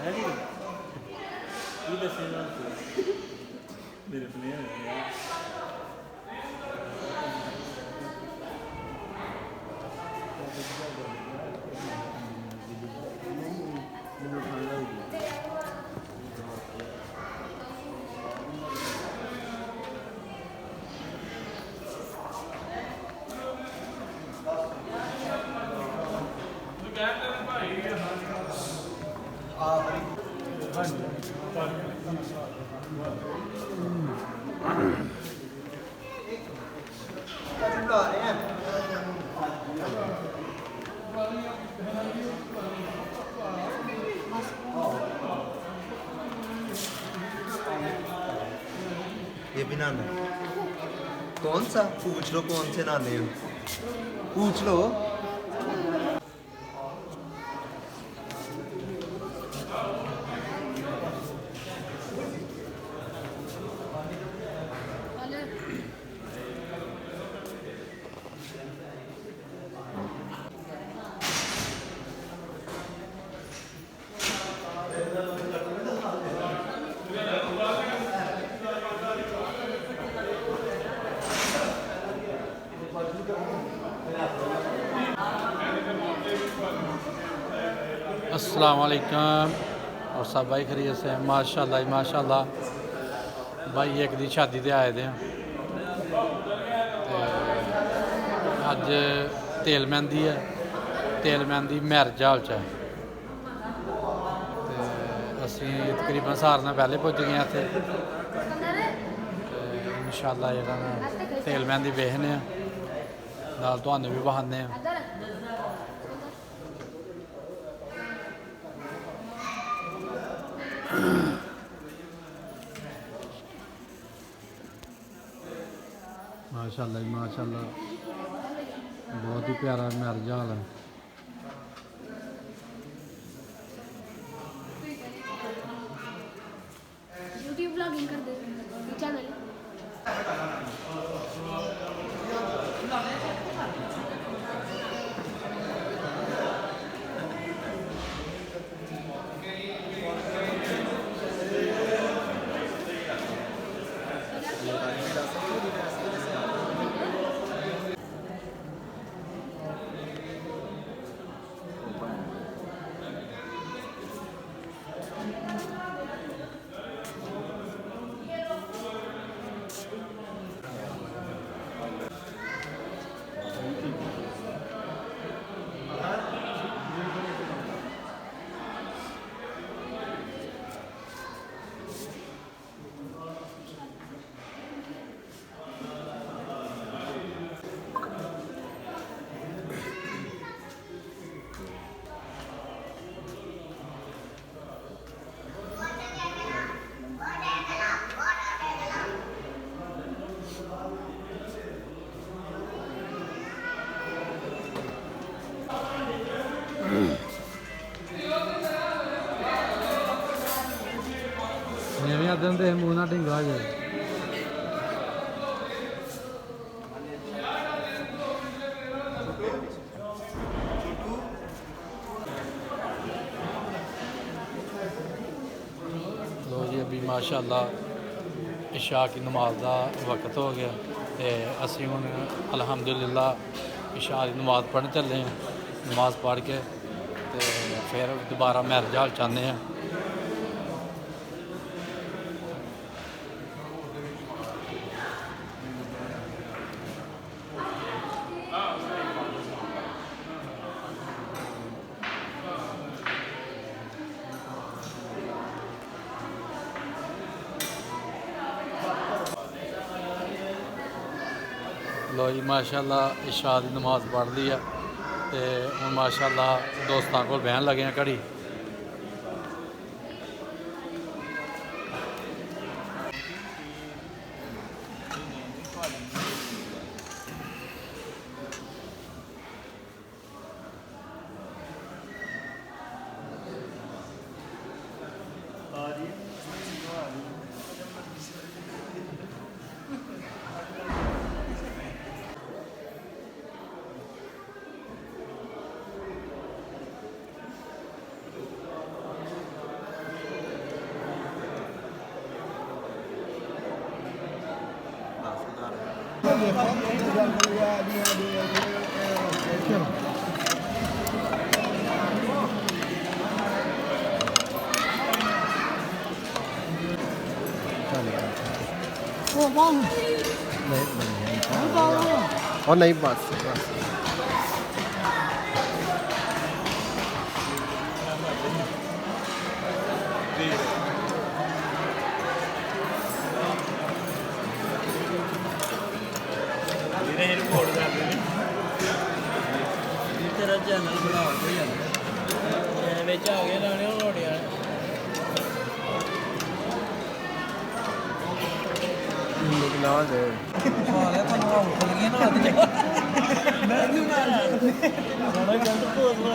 है नहीं ये दसेगा मेरे प्लेयर है यार ये भी नाना कौन सा पूछ लो कौन से नाने हो पूछ लो अस्सलाम वालेकुम और सब भाई खरीद से माशाल्लाह माशाल्लाह भाई एक दी शादी ते आए दे अज तेल मेहंदी है तेल मेहंदी मैरिज हाल च असी तकरीबन सारे नाल पहले पुज गए इत्थे इंशाल्लाह जेह्ड़ा तेल मेहंदी वेखने नाल तुहानू भी बहाने माशाल्लाह माशाल्लाह बहुत ही प्यारा मैरिज हाल है यूट्यूब ब्लॉगिंग कर दे चैनल ਜਿਵੇਂ ਆਦਮ ਦੇ ਮੂੰਹ ਨਾਲ ਢਿੰਗਾ ਜੇ लो जी अभी माशाल्लाह इशा की नमाज का वक्त हो गया तो असी हुण अल्हम्दुलिल्लाह इशा की नमाज पढ़न चले हैं नमाज पढ़ के तो फिर दोबारा मैरिज हाल चाहते हैं लो जी माशाल्लाह इशा की नमाज पढ़ ली है तो हूँ माशाल्लाह दोस्तों को बहन लगे हैं घड़ी और नहीं बस ਇਹਨੇ ਰਿਪੋਰਟ ਕਰਦੇ ਨੇ ਤੇਰਾ ਚੈਨਲ ਬਣਾ ਦੇ ਯਾਰ ਵਿੱਚ ਆ ਗਏ ਲਾਣੇ ਰੋੜੇ ਵਾਲੇ निकला दे ਹਾਲੇ ਤੁਹਾਨੂੰ ਆਉਂ ਖੁੱਲ ਗਈ ਨਾ ਅੱਜ ਮੈਨੂੰ ਨਾ ਬੜਾ ਗਲਤ ਪੋਜ਼ ਬਣਾ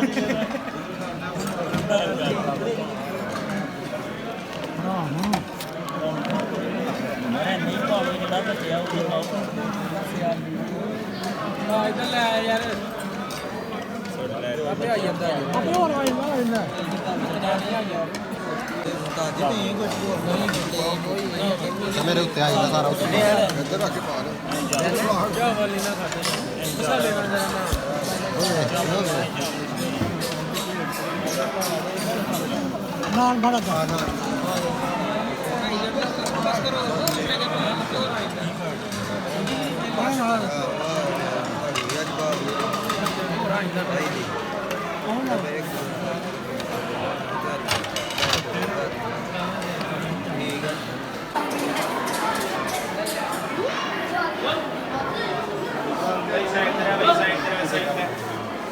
ਮੈਂ ਨਹੀਂ ਪਾਵੇ ਜਿਹੜਾ ਬਚਿਆ ਉਹ ਲਾਓ ਆ ਇਧਰ ਲੈ ਯਾਰ ਆਪੇ ਆ ਜਾਂਦਾ ਆਪੇ ਹੋਰ ਆ ਜਾਂਦਾ मेरे उत्ते आई ना सारा इधर रख के पा क्या वाली ना खाते मसाले ना नान बड़ा था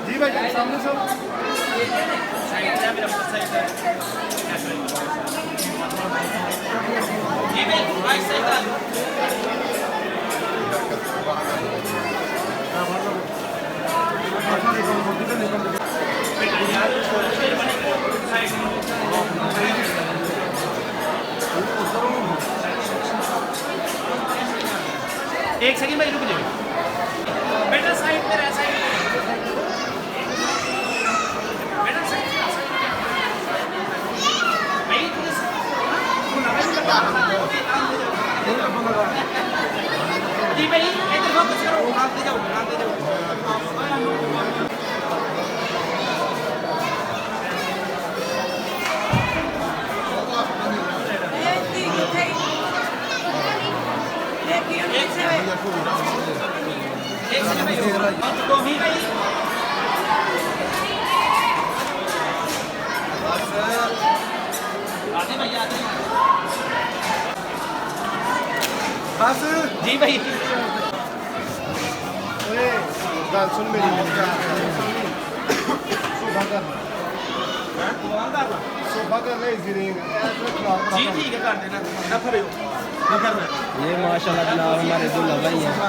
जी भाई सामने सब साइड है मेरा साइड है जी भाई राइट साइड है एक सेकंड भाई रुक जाओ बेटा साइड पे रह साइड बेटा साइड भाई जी भाई इधर फोकस करो आगे जाओ तो ही भाई आते भाई आते बस जी भाई ओए गल सुन मेरी सोफा कर ले इजीरिंग जी ठीक है कर देना ना फरियो ना करना ये माशाल्लाह जनाब हमारे दूल्हा भाई हैं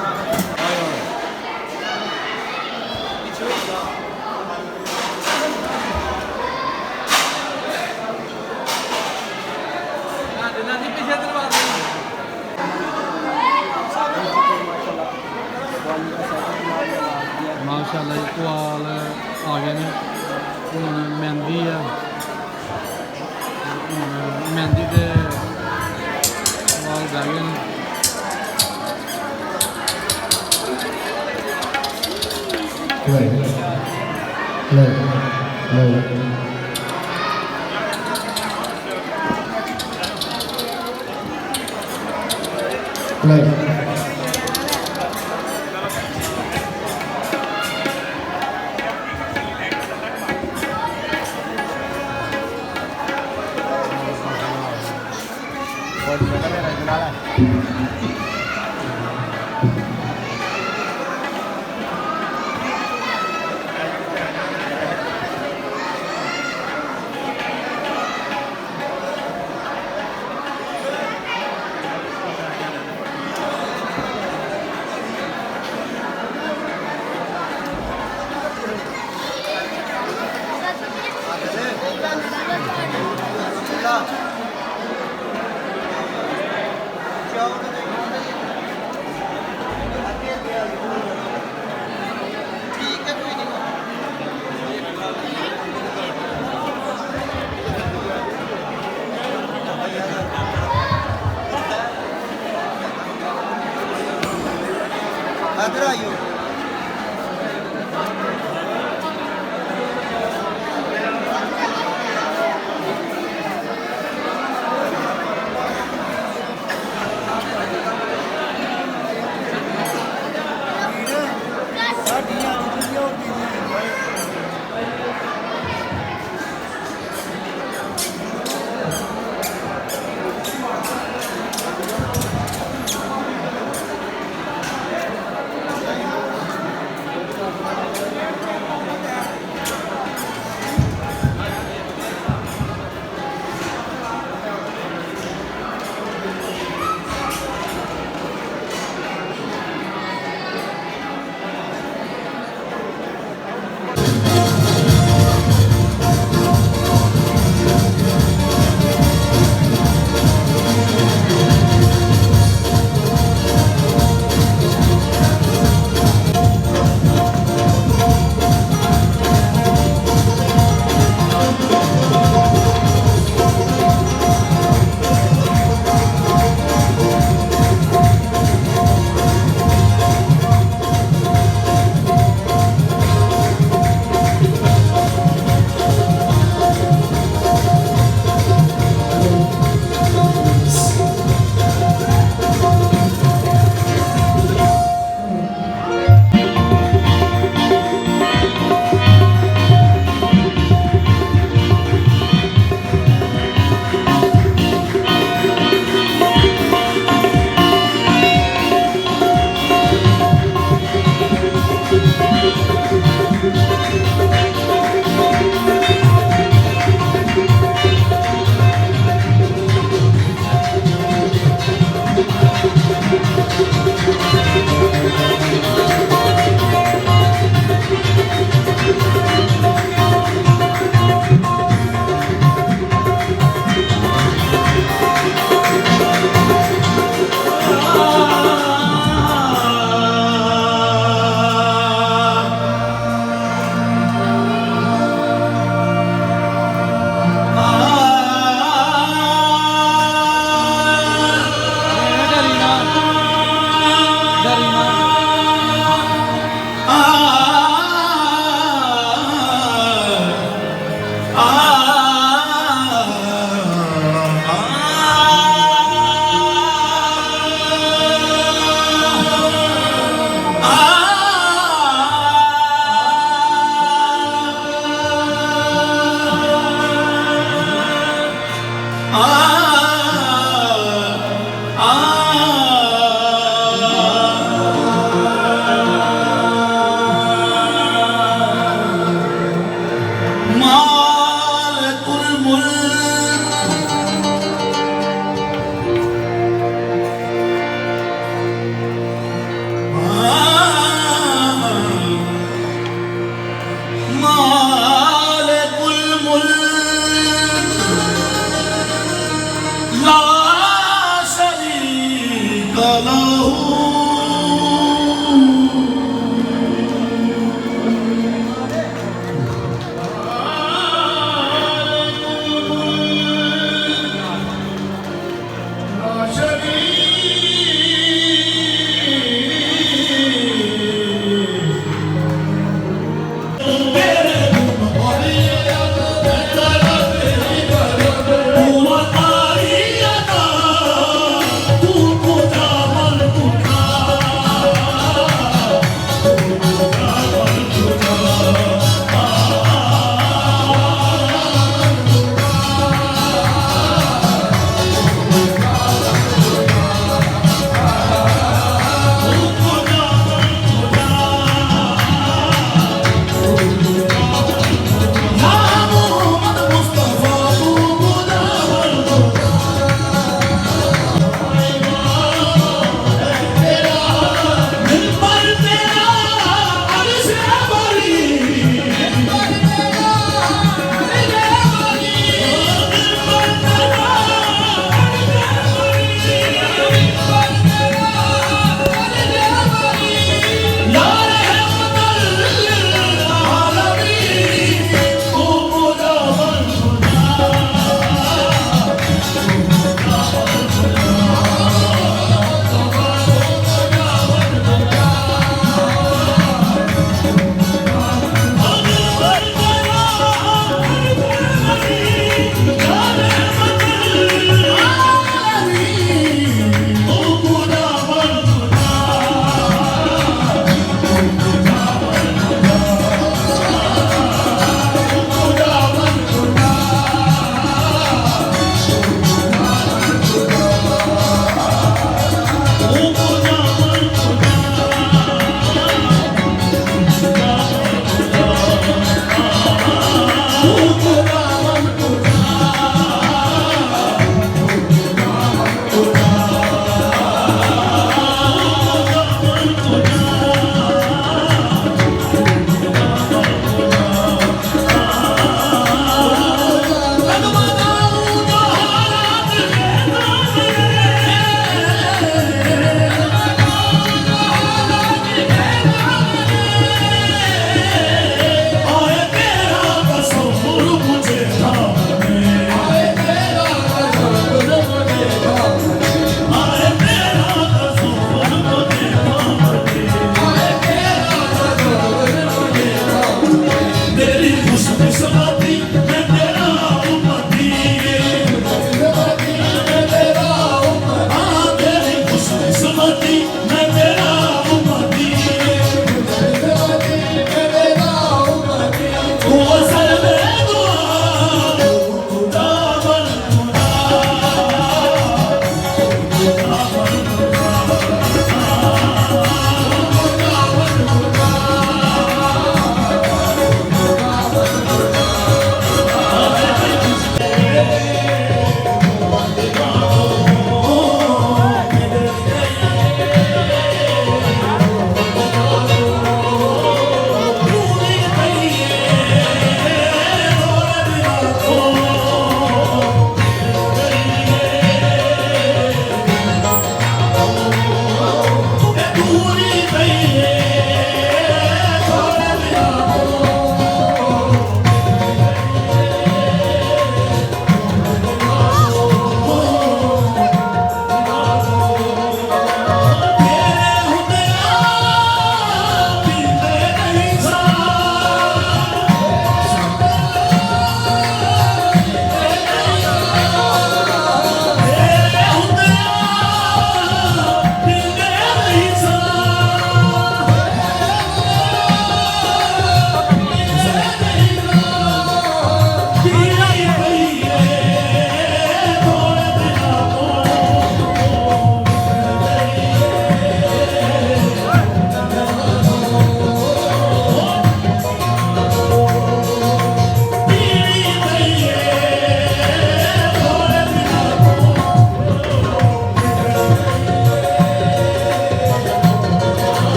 ਮਾਸ਼ਾਅੱਲਾ ਜੀ ਕੁਆਲ ਆ ਗਏ ਨੇ ਹੁਣ ਮਹਿੰਦੀ ਆ ਹੁਣ ਮਹਿੰਦੀ ਦੇ ਵਾਲ ਰਹਿ ਗਏ ਨੇ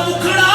ਮੁਖੜਾ